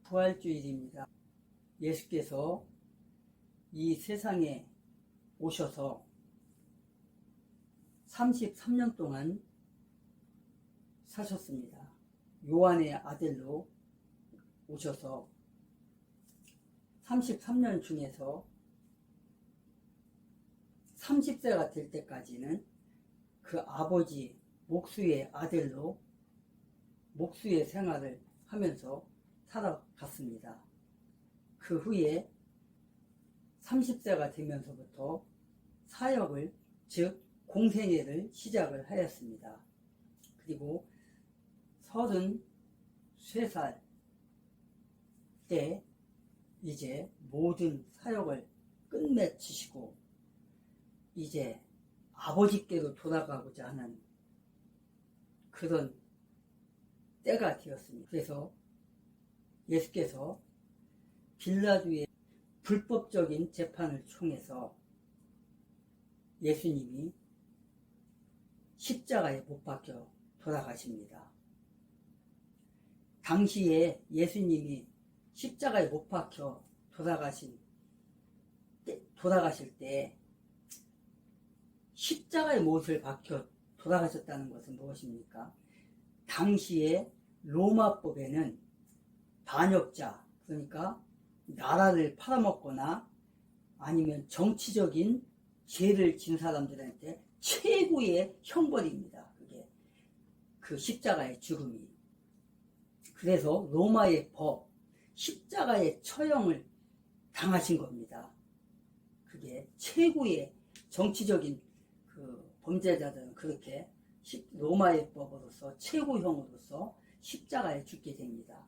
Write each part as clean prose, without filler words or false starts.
부활주일입니다. 예수께서 이 세상에 오셔서 33년 동안 사셨습니다. 요한의 아들로 오셔서 33년 중에서 30세가 될 때까지는 그 아버지 목수의 아들로 목수의 생활을 하면서 살아갔습니다. 그 후에 30세가 되면서부터 사역을, 즉 공생애를 시작을 하였습니다. 그리고 33살 때 이제 모든 사역을 끝맺히시고 이제 아버지께로 돌아가고자 하는 그런 때가 되었습니다. 그래서 예수께서 빌라도의 불법적인 재판을 통해서 예수님이 십자가에 못 박혀 돌아가십니다. 당시에 예수님이 십자가에 못 박혀 돌아가실 때 십자가에 못을 박혀 돌아가셨다는 것은 무엇입니까? 당시에 로마법에는 반역자, 그러니까 나라를 팔아먹거나 아니면 정치적인 죄를 진 사람들한테 최고의 형벌입니다. 그게 그 십자가의 죽음이. 그래서 로마의 법, 십자가의 처형을 당하신 겁니다. 그게 최고의 정치적인 그 범죄자들은 그렇게 로마의 법으로서 최고형으로서 십자가에 죽게 됩니다.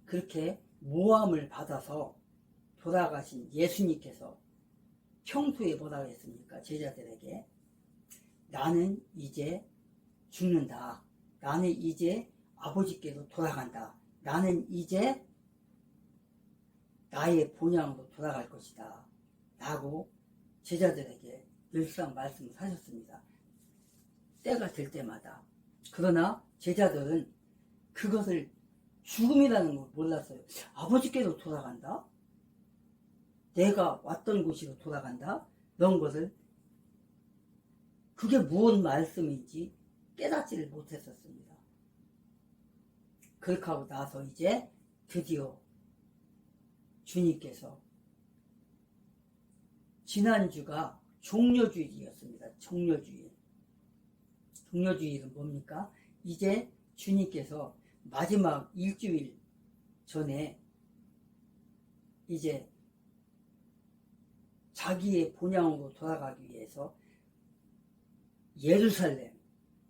그렇게 모함을 받아서 돌아가신 예수님께서 평소에 뭐라고 했습니까? 제자들에게 나는 이제 죽는다. 나는 이제 아버지께로 돌아간다. 나는 이제 나의 본향으로 돌아갈 것이다. 라고 제자들에게 늘상 말씀을 하셨습니다. 때가 될 때마다. 그러나 제자들은 그것을 죽음이라는 걸 몰랐어요. 아버지께로 돌아간다? 내가 왔던 곳으로 돌아간다? 이런 것을 그게 무슨 말씀인지 깨닫지를 못했었습니다. 그렇게 하고 나서 이제 드디어 주님께서 지난주가 종려주일이었습니다. 종려주일. 종려주일은 뭡니까? 이제 주님께서 마지막 일주일 전에 이제 자기의 본향으로 돌아가기 위해서 예루살렘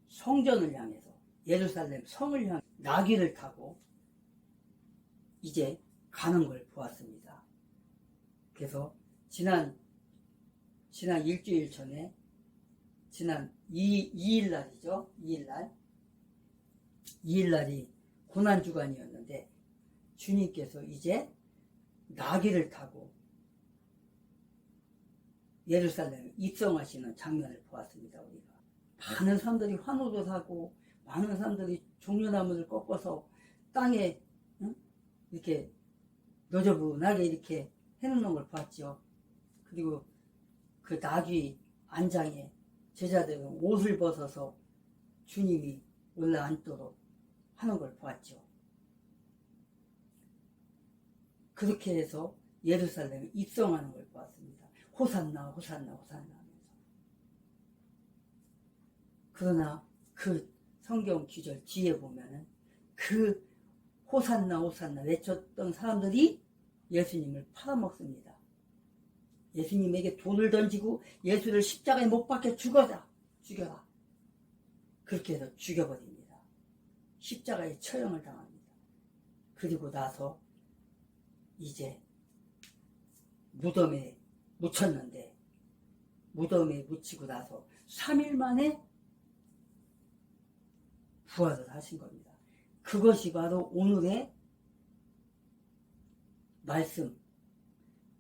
성전을 향해서 예루살렘 성을 향해 나귀를 타고 이제 가는 걸 보았습니다. 그래서 지난 일주일 전에 지난 2일날이죠. 2일날이 고난주간이었는데 주님께서 이제 나귀를 타고 예루살렘에 입성하시는 장면을 보았습니다. 우리가 많은 사람들이 환호도 사고 많은 사람들이 종려나무를 꺾어서 땅에 이렇게 너저분하게 이렇게 해놓는 걸 봤죠. 그리고 그 나귀 안장에 제자들은 옷을 벗어서 주님이 올라앉도록 하는 걸 보았죠. 그렇게 해서 예루살렘에 입성하는 걸 보았습니다. 호산나 호산나 호산나 하면서. 그러나 그 성경 구절 뒤에 보면은 그 호산나 호산나 외쳤던 사람들이 예수님을 팔아먹습니다. 예수님에게 돌을 던지고 예수를 십자가에 못 박혀 죽여라. 그렇게 해서 죽여버립니다. 십자가에 처형을 당합니다. 그리고 나서 이제 무덤에 묻혔는데 무덤에 묻히고 나서 3일 만에 부활을 하신 겁니다. 그것이 바로 오늘의 말씀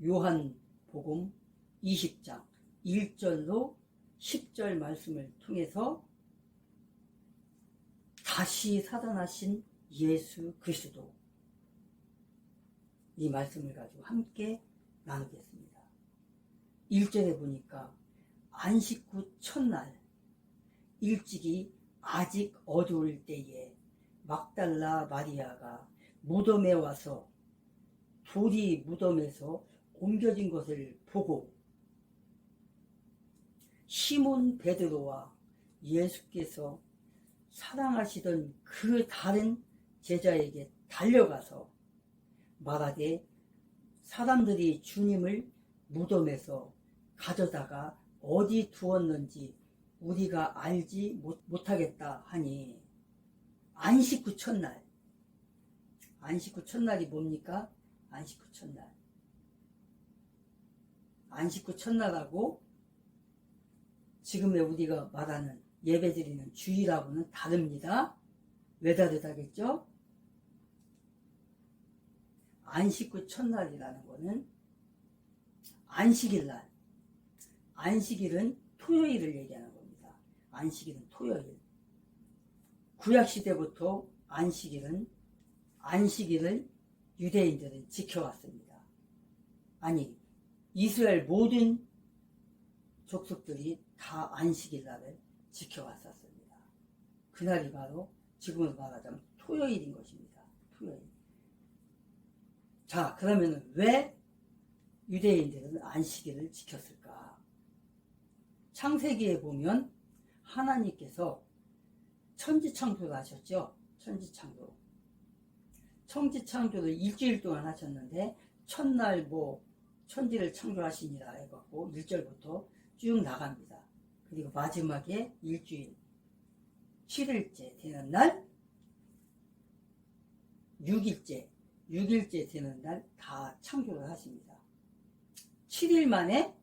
요한복음 20장 1절로 10절 말씀을 통해서 다시 살아나신 예수 그리스도 이 말씀을 가지고 함께 나누겠습니다. 1절에 보니까 안식 후 첫날 일찍이 아직 어두울 때에 막달라 마리아가 무덤에 와서 돌이 무덤에서 옮겨진 것을 보고 시몬 베드로와 예수께서 사랑하시던 그 다른 제자에게 달려가서 말하되 사람들이 주님을 무덤에서 가져다가 어디 두었는지 우리가 알지 못하겠다 하니, 안식 후 첫날. 안식 후 첫날이 뭡니까? 안식 후 첫날. 안식 후 첫날하고 지금의 우리가 말하는 예배드리는 주일하고는 다릅니다. 왜 다르다겠죠? 안식 후 첫날이라는 거는 안식일날. 안식일은 토요일을 얘기하는 겁니다. 안식일은 토요일. 구약시대부터 안식일을 유대인들은 지켜왔습니다. 아니, 이스라엘 모든 족속들이 다 안식일날을 지켜왔었습니다. 그날이 바로 지금으로 말하자면 토요일인 것입니다. 토요일. 자, 그러면 왜 유대인들은 안식일을 지켰을까? 창세기에 보면 하나님께서 천지창조를 하셨죠. 천지창조를 일주일 동안 하셨는데 첫날 천지를 창조하시니라 해갖고 1절부터 쭉 나갑니다. 그리고 마지막에 일주일 7일째 되는 날 6일째 되는 날 다 창조를 하십니다. 7일 만에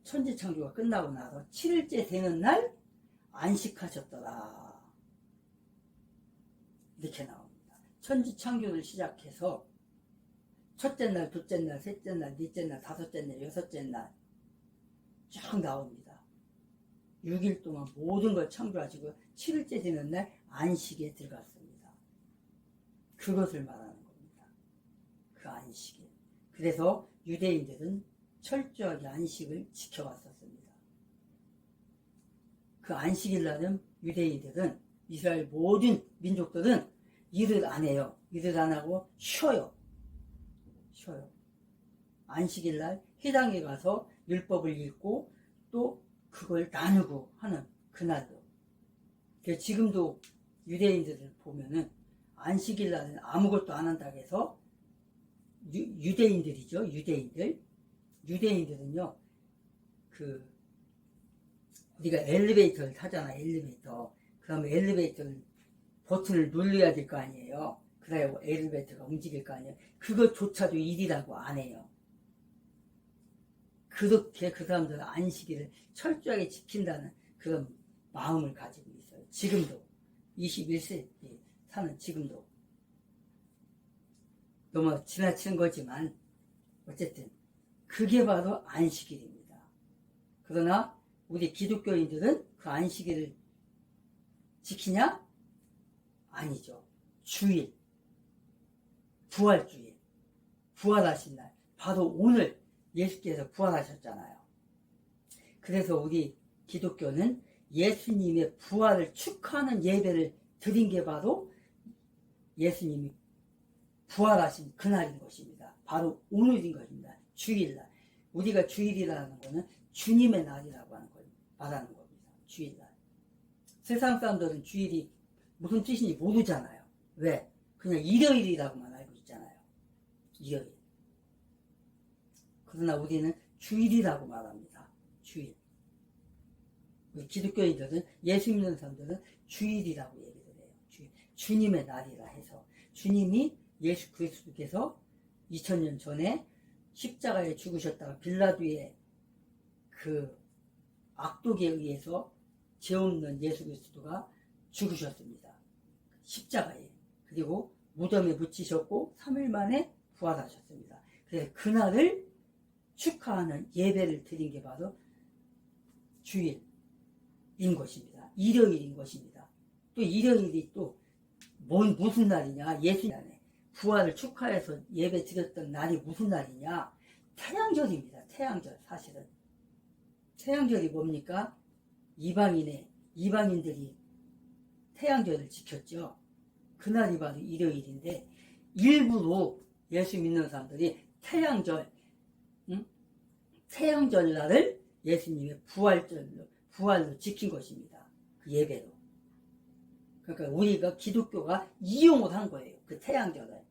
천지창조가 끝나고 나서 7일째 되는 날 안식하셨더라. 이렇게 나옵니다. 천지창조를 시작해서 첫째 날, 둘째 날, 셋째 날, 넷째 날, 다섯째 날, 여섯째 날 쫙 나옵니다. 6일 동안 모든 걸 창조하시고 7일째 되는 날 안식에 들어갔습니다. 그것을 말하는 겁니다. 그 안식일. 그래서 유대인들은 철저하게 안식을 지켜왔었습니다. 그 안식일 날은 유대인들은, 이스라엘 모든 민족들은 일을 안 해요. 일을 안 하고 쉬어요. 안식일 날 회당에 가서 율법을 읽고 또 그걸 나누고 하는 그날도. 지금도 유대인들을 보면은 안식일 날은 아무것도 안 한다고 해서 유대인들이죠. 유대인들은요, 우리가 엘리베이터를 타잖아. 그러면 엘리베이터를 버튼을 눌러야 될 거 아니에요. 그래야 엘리베이터가 움직일 거 아니에요. 그것조차도 일이라고 안 해요. 그렇게 그 사람들은 안식일을 철저하게 지킨다는 그런 마음을 가지고 있어요. 지금도 21세기 사는 지금도. 너무 지나친 거지만 어쨌든 그게 바로 안식일입니다. 그러나 우리 기독교인들은 그 안식일을 지키냐? 아니죠. 주일, 부활주일, 부활하신 날, 바로 오늘 예수께서 부활하셨잖아요. 그래서 우리 기독교는 예수님의 부활을 축하하는 예배를 드린 게 바로 예수님이 부활하신 그날인 것입니다. 바로 오늘인 것입니다. 주일날. 우리가 주일이라는 것은 주님의 날이라고 하는 걸 말하는 겁니다. 주일날. 세상 사람들은 주일이 무슨 뜻인지 모르잖아요. 왜? 그냥 일요일이라고만 알고 있잖아요. 일요일. 그러나 우리는 주일이라고 말합니다. 주일. 우리 기독교인들은, 예수 믿는 사람들은 주일이라고 얘기를 해요. 주님의 날이라 해서. 주님이 예수 그리스도께서 2000년 전에 십자가에 죽으셨다가 빌라도의 그 악독에 의해서 죄 없는 예수 그리스도가 죽으셨습니다. 십자가에. 그리고 무덤에 묻히셨고 3일 만에 부활하셨습니다. 그래서 그날을 축하하는 예배를 드린 게 바로 주일인 것입니다. 일요일인 것입니다. 또 일요일이 또 무슨 날이냐? 예수님 날에 부활을 축하해서 예배 드렸던 날이 무슨 날이냐? 태양절입니다. 태양절. 사실은 태양절이 뭡니까? 이방인들이 태양절을 지켰죠. 그날이 바로 일요일인데 일부러 예수 믿는 사람들이 태양절 날을 예수님의 부활로 지킨 것입니다. 그 예배로. 그러니까 우리가 기독교가 이용을 한 거예요. 그 태양절에.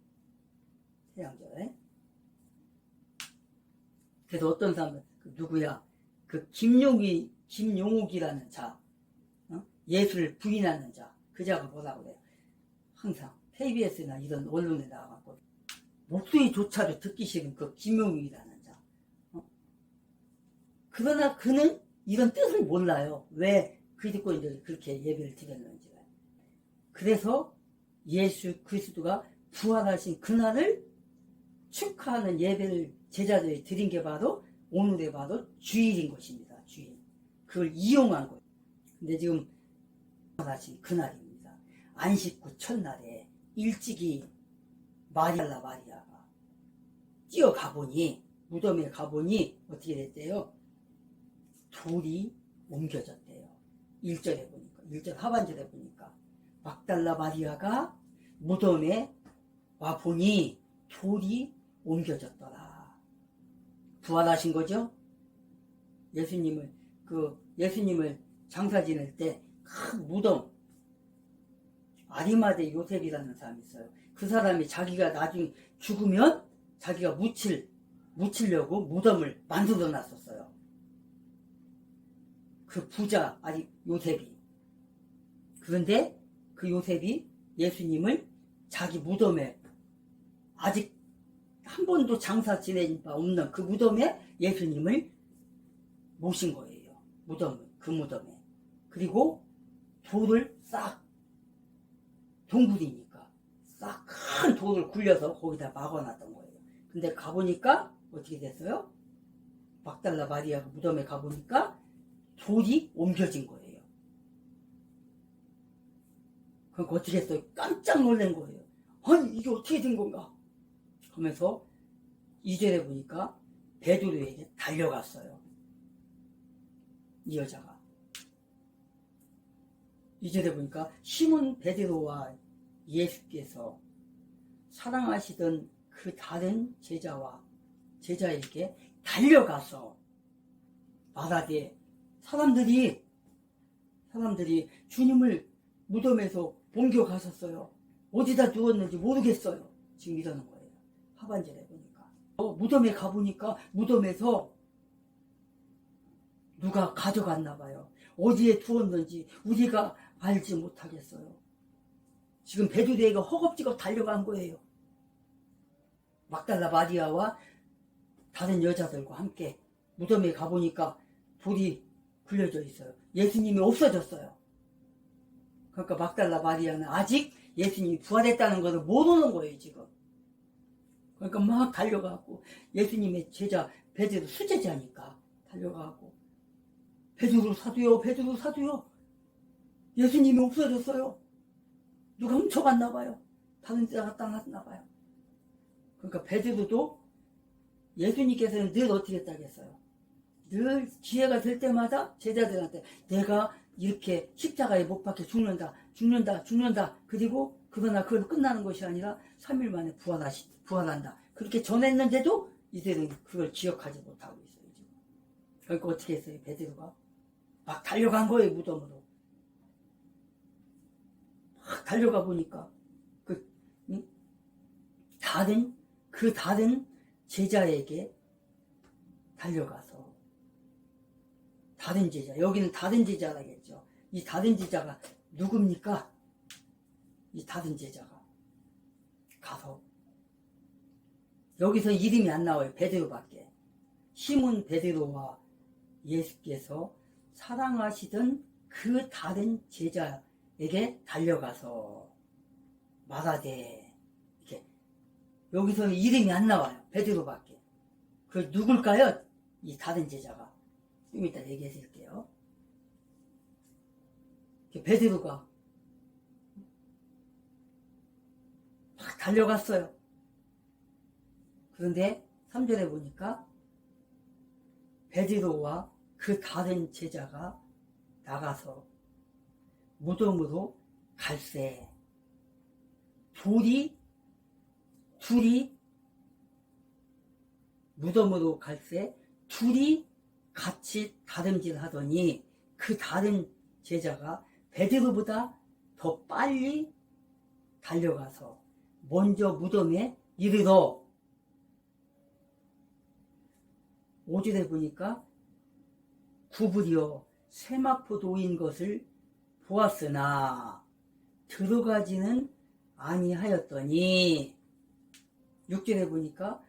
그래서 어떤 사람은 누구야? 그 김용욱이라는 자, 예수를 부인하는 자, 그 자가 뭐라고 그래요? 항상 KBS나 이런 언론에 나와갖고 목소리조차도 듣기 싫은 그 김용욱이라는 자. 그러나 그는 이런 뜻을 몰라요. 왜 그리스도인들이 그렇게 예배를 드렸는지. 그래서 예수 그리스도가 부활하신 그날을 축하하는 예배를 제자들이 드린 게 바로 오늘의 바로 주일인 것입니다. 주일. 그걸 이용한 거예요. 근데 지금 부활하신 그날입니다. 안식구 첫날에 일찍이 마리아가 뛰어가보니, 무덤에 가보니 어떻게 됐대요? 돌이 옮겨졌대요. 1절에 보니까, 1절 하반절에 보니까 막달라 마리아가 무덤에 와보니 돌이 옮겨졌더라. 부활하신 거죠? 예수님을 장사 지낼 때 큰 무덤, 아리마대 요셉이라는 사람이 있어요. 그 사람이 자기가 나중에 죽으면 자기가 묻히려고 무덤을 만들어 놨었어요. 그 부자 요셉이. 그런데 그 요셉이 예수님을 자기 무덤에, 아직 한 번도 장사 지낸 바 없는 그 무덤에 예수님을 모신 거예요. 그 무덤에. 그리고 돌을 동굴이니까 싹 큰 돌을 굴려서 거기다 막아놨던 거예요. 근데 가보니까 어떻게 됐어요? 막달라 마리아가 무덤에 가보니까 돌이 옮겨진 거예요. 그러니까 어떻게 했어요? 깜짝 놀란 거예요. 아니 이게 어떻게 된 건가? 하면서 2절에 보니까 베드로에게 달려갔어요. 이 여자가. 2절에 보니까 시몬 베드로와 예수께서 사랑하시던 그 다른 제자에게 달려가서 말하되, 사람들이 주님을 무덤에서 옮겨가셨어요. 어디다 두었는지 모르겠어요. 지금 이러는 거예요. 하반절에 보니까. 무덤에 가보니까 무덤에서 누가 가져갔나 봐요. 어디에 두었는지 우리가 알지 못하겠어요. 지금 베드로에게 허겁지겁 달려간 거예요. 막달라 마리아와 다른 여자들과 함께 무덤에 가보니까 돌이 굴려져 있어요. 예수님이 없어졌어요. 그러니까 막달라 마리아는 아직 예수님이 부활했다는 것을 모르는 거예요, 지금. 그러니까 막 달려가고, 예수님의 제자 베드로 수제자니까 달려가고, 베드로 사도요. 예수님이 없어졌어요. 누가 훔쳐갔나 봐요. 다른 데 갖다 놨나 봐요. 그러니까 베드로도 예수님께서는 늘 어떻게 했다겠어요? 늘 기회가 될 때마다 제자들한테 내가 이렇게 십자가에 못 박혀 죽는다. 그리고 그러나 그걸 끝나는 것이 아니라 3일 만에 부활한다. 그렇게 전했는데도 이들은 그걸 기억하지 못하고 있어요. 지금. 그러니까 어떻게 했어요? 베드로가 막 달려간 거예요. 무덤으로. 막 달려가 보니까 다른 제자에게 달려가서, 다른 제자, 여기는 다른 제자라겠죠. 이 다른 제자가 누굽니까? 이 다른 제자가 가서, 여기서 이름이 안 나와요. 베드로밖에. 시몬 베드로와 예수께서 사랑하시던 그 다른 제자에게 달려가서 말하되, 이렇게 여기서는 이름이 안 나와요. 베드로밖에. 그 누굴까요? 이 다른 제자가. 좀 이따 얘기해 드릴게요. 베드로가 막 달려갔어요. 그런데 3절에 보니까 베드로와 그 다른 제자가 나가서 무덤으로 갈새. 둘이 무덤으로 갈새 둘이 같이 다름질 하더니 그 다른 제자가 베드로보다 더 빨리 달려가서 먼저 무덤에 이르러 5절에 보니까 구부려 세마포 놓인 것을 보았으나 들어가지는 아니하였더니 6절에 보니까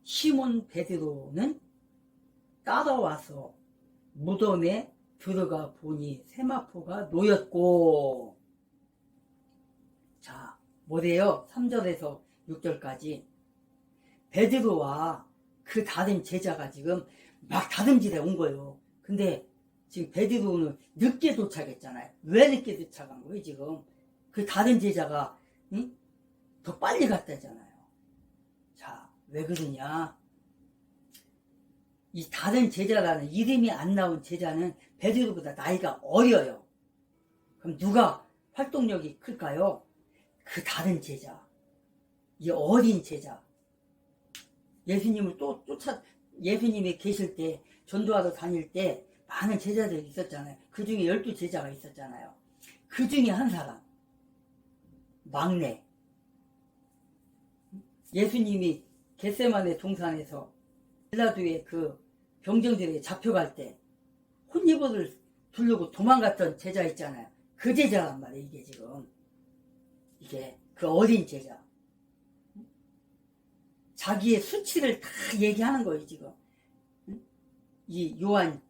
시몬 베드로는 따라와서 무덤에 들어가 보니 세마포가 놓였고. 자, 뭐래요? 3절에서 6절까지 베드로와 그 다른 제자가 지금 막 다름질해 온 거예요. 근데 지금 베드로는 늦게 도착했잖아요. 왜 늦게 도착한 거예요? 지금 그 다른 제자가 더 빨리 갔다잖아요. 자, 왜 그러냐? 이 다른 제자라는 이름이 안 나온 제자는 베드로보다 나이가 어려요. 그럼 누가 활동력이 클까요? 그 다른 제자, 이 어린 제자. 예수님을 예수님이 계실 때, 전도하러 다닐 때 많은 제자들이 있었잖아요. 그 중에 12제자가 있었잖아요. 그 중에 한 사람, 막내. 예수님이 겟세마네 동산에서 빌라도의 그 병정들에게 잡혀갈 때 혼입옷을 두르고 도망갔던 제자 있잖아요. 그 제자란 말이에요. 이게 지금 이게 그 어린 제자, 자기의 수치를 다 얘기하는 거예요. 지금 이 요한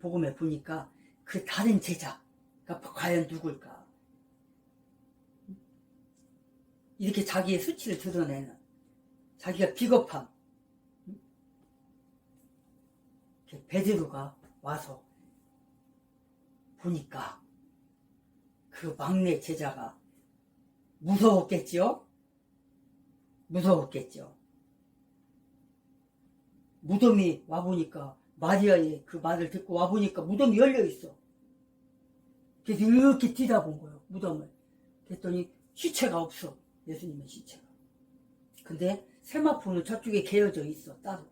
복음에 보니까 그 다른 제자가 과연 누굴까? 이렇게 자기의 수치를 드러내는, 자기가 비겁함. 베드로가 와서 보니까 그 막내 제자가 무서웠겠죠? 무서웠겠죠. 무덤이 와보니까, 마리아의 그 말을 듣고 와보니까 무덤이 열려있어. 그래서 이렇게 뒤다본 거예요, 무덤을. 그랬더니 시체가 없어, 예수님의 시체가. 근데 세마포는 저쪽에 개어져 있어, 따로.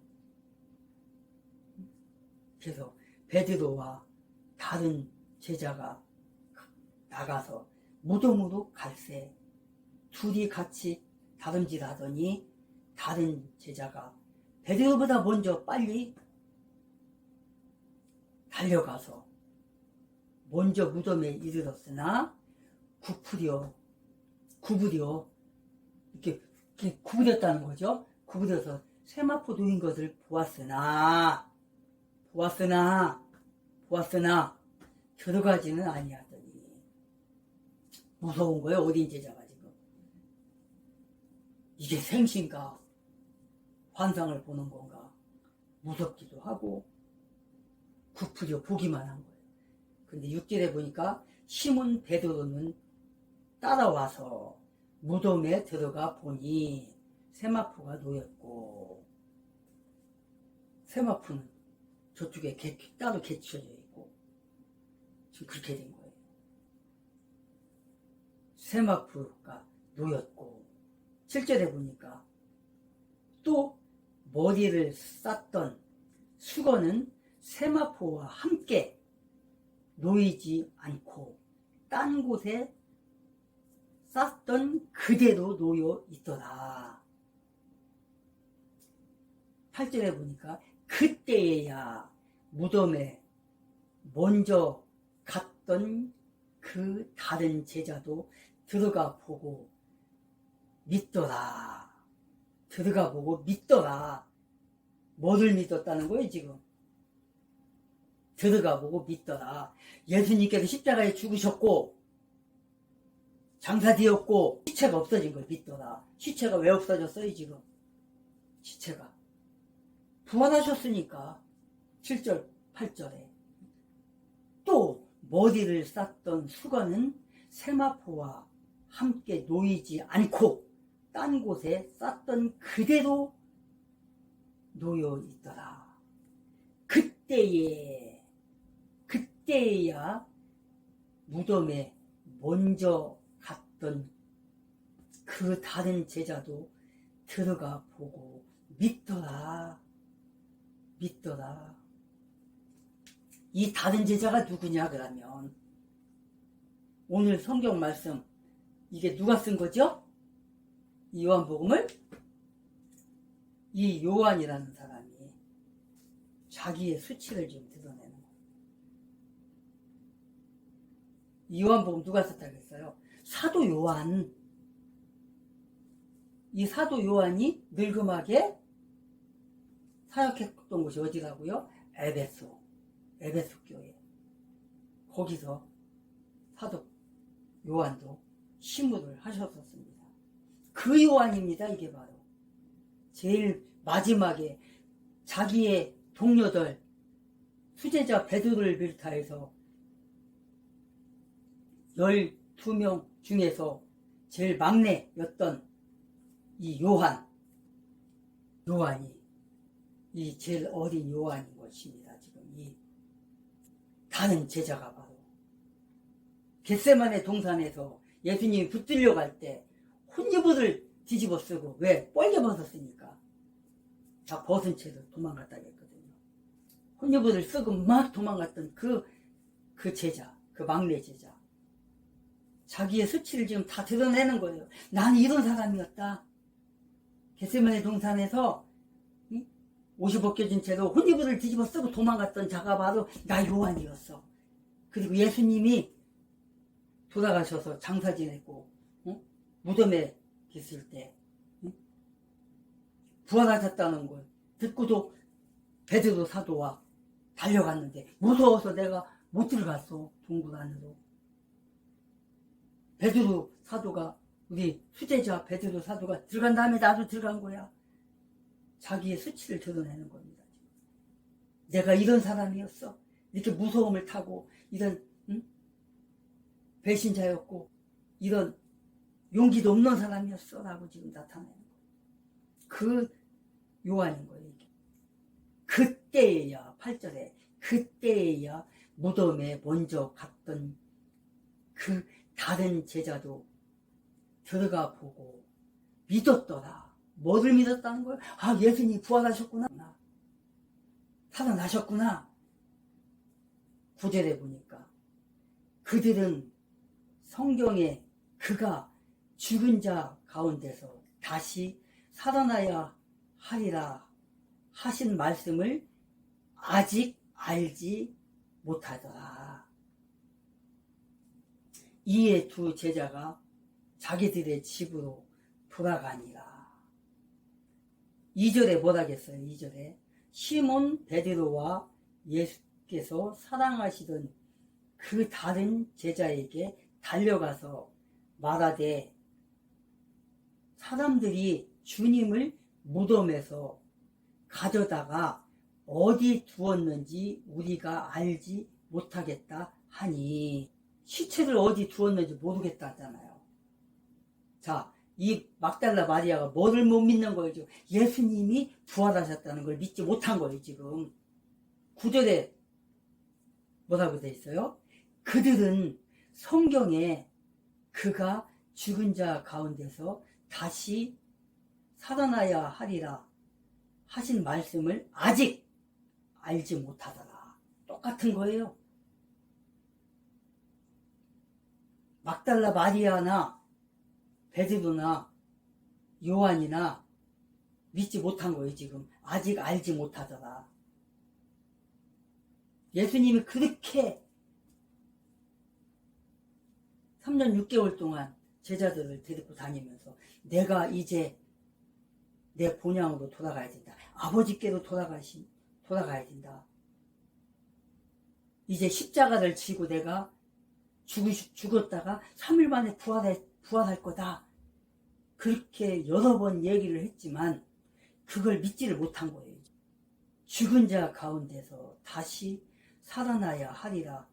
그래서 베드로와 다른 제자가 나가서 무덤으로 갈새. 둘이 같이 다름질 하더니 다른 제자가 베드로보다 먼저 빨리 달려가서 먼저 무덤에 이르렀으나 구부려 이렇게 구부렸다는 거죠. 구부려서 세마포 놓인 것을 보았으나 들어가지는 아니하더니. 무서운 거예요, 어린 제자가 지금. 이게 생신가 환상을 보는 건가 무섭기도 하고 구부려 보기만 한 거예요. 근데 6절에 보니까 시몬 베드로는 따라와서 무덤에 들어가 보니 세마포가 놓였고, 세마포는 저쪽에 따로 개쳐져 있고, 지금 그렇게 된 거예요. 세마포가 놓였고, 7절에 보니까 또 머리를 쌌던 수건은 세마포와 함께 놓이지 않고 딴 곳에 쌌던 그대로 놓여 있더라. 8절에 보니까 그때야 무덤에 먼저 갔던 그 다른 제자도 들어가 보고 믿더라. 들어가 보고 믿더라. 뭐를 믿었다는 거예요, 지금? 들어가 보고 믿더라. 예수님께서 십자가에 죽으셨고 장사되었고 시체가 없어진 걸 믿더라. 시체가 왜 없어졌어요, 지금? 시체가 부활하셨으니까. 7절 8절에 또 머리를 쌌던 수건은 세마포와 함께 놓이지 않고 딴 곳에 쌌던 그대로 놓여 있더라. 그때야 무덤에 먼저 갔던 그 다른 제자도 들어가 보고 믿더라. 이 다른 제자가 누구냐 그러면 오늘 성경 말씀 이게 누가 쓴 거죠? 이 요한복음을 이 요한이라는 사람이 자기의 수치를 지금 드러내는 거예요. 이 요한복음 누가 썼다고 했어요? 사도 요한. 이 사도 요한이 늙음하게 사역했던 곳이 어디라고요? 에베소 교회. 거기서 사도 요한도 시무를 하셨었습니다. 그 요한입니다. 이게 바로 제일 마지막에 자기의 동료들 수제자 베드로를 비롯해서 12명 중에서 제일 막내였던 이 요한이 이 제일 어린 요한인 것입니다. 지금 이 다른 제자가 바로 겟세마네 동산에서 예수님이 붙들려 갈 때 혼유부를 뒤집어 쓰고 왜? 뻘게 벗었으니까 다 벗은 채로 도망갔다 했거든요. 혼유부를 쓰고 막 도망갔던 그 제자, 그 막내 제자 자기의 수치를 지금 다 드러내는 거예요. 나는 이런 사람이었다. 겟세마네 동산에서 옷이 벗겨진 채로 혼유부를 뒤집어 쓰고 도망갔던 자가 바로 나 요한이었어. 그리고 예수님이 돌아가셔서 장사 지냈고 무덤에 계실 때 부활하셨다는 걸 듣고도 베드로 사도와 달려갔는데 무서워서 내가 못 들어갔어. 동굴 안으로. 베드로 사도가 우리 수제자 베드로 사도가 들어간 다음에 나도 들어간 거야. 자기의 수치를 드러내는 겁니다. 내가 이런 사람이었어. 이렇게 무서움을 타고 이런 배신자였고 이런 용기도 없는 사람이었어 라고 지금 나타내는 거예요. 그 요한인 거예요. 이게. 그때야 8절에 그때야 무덤에 먼저 갔던 그 다른 제자도 들어가 보고 믿었더라. 뭐를 믿었다는 거예요? 아, 예수님이 부활하셨구나. 살아나셨구나. 9절에 보니까 그들은 성경에 그가 죽은 자 가운데서 다시 살아나야 하리라 하신 말씀을 아직 알지 못하더라. 이에 두 제자가 자기들의 집으로 돌아가니라. 2절에 뭐라겠어요? 2절에 시몬 베드로와 예수께서 사랑하시던 그 다른 제자에게 달려가서 말하되 사람들이 주님을 무덤에서 가져다가 어디 두었는지 우리가 알지 못하겠다 하니 시체를 어디 두었는지 모르겠다 하잖아요. 자, 이 막달라 마리아가 뭐를 못 믿는 거예요? 예수님이 부활하셨다는 걸 믿지 못한 거예요. 지금 9절에 뭐라고 돼 있어요? 그들은 성경에 그가 죽은 자 가운데서 다시 살아나야 하리라 하신 말씀을 아직 알지 못하더라. 똑같은 거예요. 막달라 마리아나 베드로나 요한이나 믿지 못한 거예요. 지금 아직 알지 못하더라. 예수님이 그렇게 3년 6개월 동안 제자들을 데리고 다니면서 내가 이제 내 본향으로 돌아가야 된다. 아버지께로 돌아가야 된다. 이제 십자가를 지고 내가 죽었다가 3일 만에 부활할 거다. 그렇게 여러 번 얘기를 했지만 그걸 믿지를 못한 거예요. 죽은 자 가운데서 다시 살아나야 하리라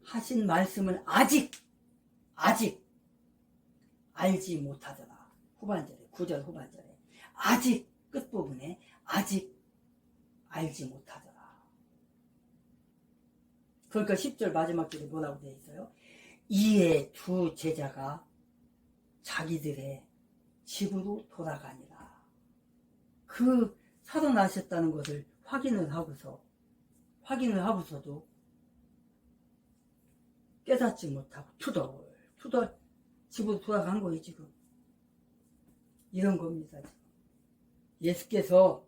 하신 말씀을 아직 알지 못하더라. 후반절에 9절 후반절에 아직 끝부분에 아직 알지 못하더라. 그러니까 10절 마지막 절에 뭐라고 되어 있어요? 이에 두 제자가 자기들의 집으로 돌아가니라. 그 살아나셨다는 것을 확인을 하고서도 깨닫지 못하고 투덜 집으로 돌아간 거예요. 지금 이런 겁니다. 지금. 예수께서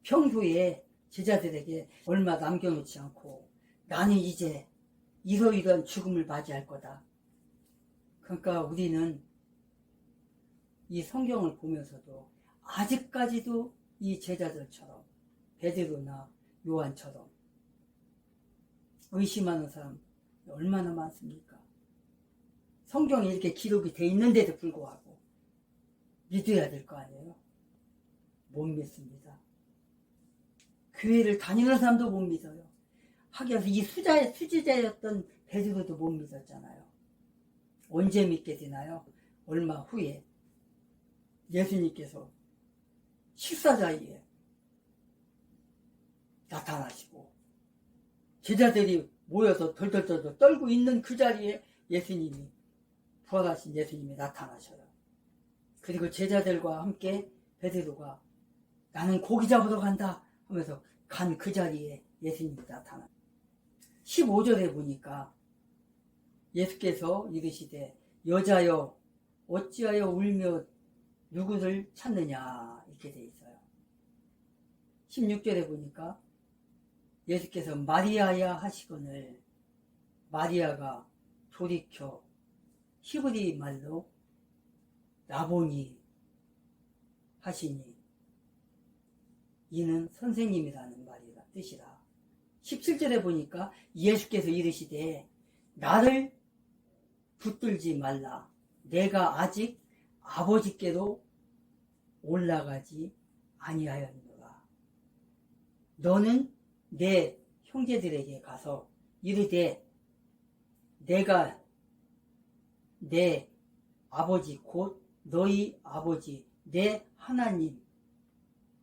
평소에 제자들에게 얼마 남겨놓지 않고 나는 이제 이러이러한 죽음을 맞이할 거다. 그러니까 우리는 이 성경을 보면서도 아직까지도 이 제자들처럼 베드로나 요한처럼 의심하는 사람 얼마나 많습니까? 성경에 이렇게 기록이 돼 있는데도 불구하고 믿어야 될 거 아니에요? 못 믿습니다. 교회를 다니는 사람도 못 믿어요. 하기서 이 수지자였던 베드로도 못 믿었잖아요. 언제 믿게 되나요? 얼마 후에 예수님께서 식사 자리에 나타나시고 제자들이 모여서 덜덜덜 떨고 있는 그 자리에 예수님이 부활하신 예수님이 나타나셔요. 그리고 제자들과 함께 베드로가 나는 고기 잡으러 간다 하면서 간 그 자리에 예수님이 나타나. 15절에 보니까 예수께서 이르시되 여자여 어찌하여 울며 누구를 찾느냐 이렇게 돼 있어요. 16절에 보니까 예수께서 마리아야 하시거늘 마리아가 돌이켜 히브리 말로 라보니 하시니 이는 선생님이라는 말이라 뜻이라. 17절에 보니까 예수께서 이르시되 나를 붙들지 말라. 내가 아직 아버지께로 올라가지 아니하였노라. 너는 내 형제들에게 가서 이르되 내가 내 아버지 곧 너희 아버지 내 하나님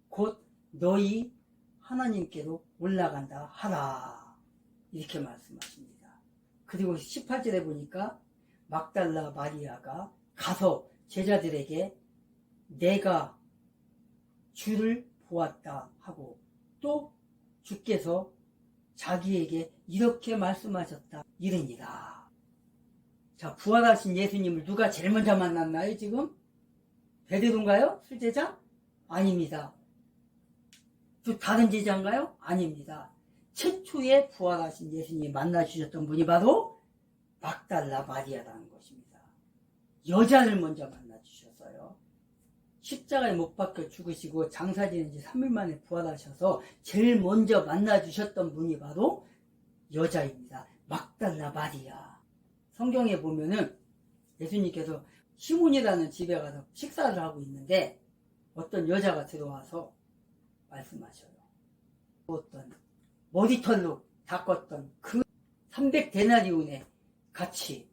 곧 너희 하나님께로 올라간다 하라. 이렇게 말씀하십니다. 그리고 18절에 보니까 막달라 마리아가 가서 제자들에게 내가 주를 보았다 하고 또 주께서 자기에게 이렇게 말씀하셨다 이르니라. 자, 부활하신 예수님을 누가 제일 먼저 만났나요 지금? 베드로인가요? 수제자? 아닙니다. 또 다른 제자인가요? 아닙니다. 최초에 부활하신 예수님이 만나주셨던 분이 바로 막달라 마리아라는 것입니다. 여자를 먼저 만나주셨어요. 십자가에 못 박혀 죽으시고 장사 지낸 지 3일 만에 부활하셔서 제일 먼저 만나주셨던 분이 바로 여자입니다. 막달라 마리아. 성경에 보면은 예수님께서 시몬이라는 집에 가서 식사를 하고 있는데 어떤 여자가 들어와서 말씀하셔요. 어떤 머리털로 닦았던 그 300데나리온의 가치.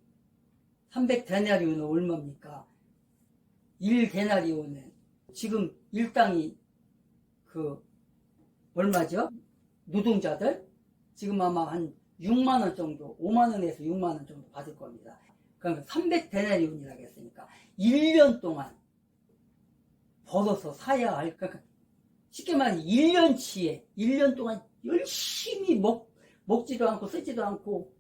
300데나리온은 얼마입니까? 1데나리온은 지금 일당이 얼마죠? 노동자들 지금 아마 한 6만원 정도, 5만원에서 6만원 정도 받을 겁니다. 그러니까 300데나리온이라고 했으니까 1년 동안 벌어서 사야 할, 그러니까 쉽게 말해 1년치에 1년 동안 열심히 먹지도 않고 쓰지도 않고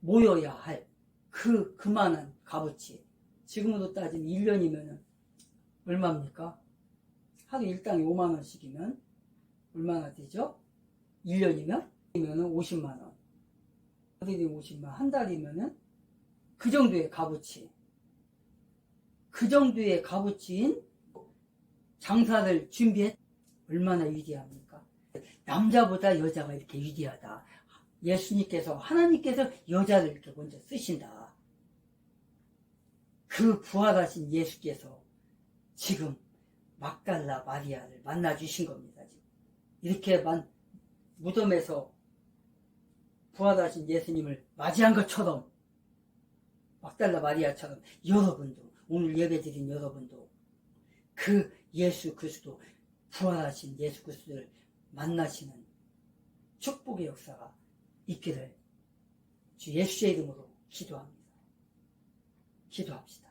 모여야 할 그만한 값어치. 지금으로 따지면 1년이면 얼마입니까? 하루 일당이 5만원씩이면 얼마나 되죠? 1년이면 50만원. 하루에 50만원. 한 달이면은 그 정도의 값어치. 그 정도의 값어치인 장사를 준비해 얼마나 위대합니까? 남자보다 여자가 이렇게 위대하다. 예수님께서 하나님께서 여자를 이렇게 먼저 쓰신다. 그 부활하신 예수께서 지금 막달라 마리아를 만나 주신 겁니다. 지금 이렇게 무덤에서 부활하신 예수님을 맞이한 것처럼 막달라 마리아처럼 여러분도 오늘 예배드린 여러분도 그 예수 그리스도, 부활하신 예수 그리스도를 만나시는 축복의 역사가 있기를 주 예수의 이름으로 기도합니다. 기도합시다.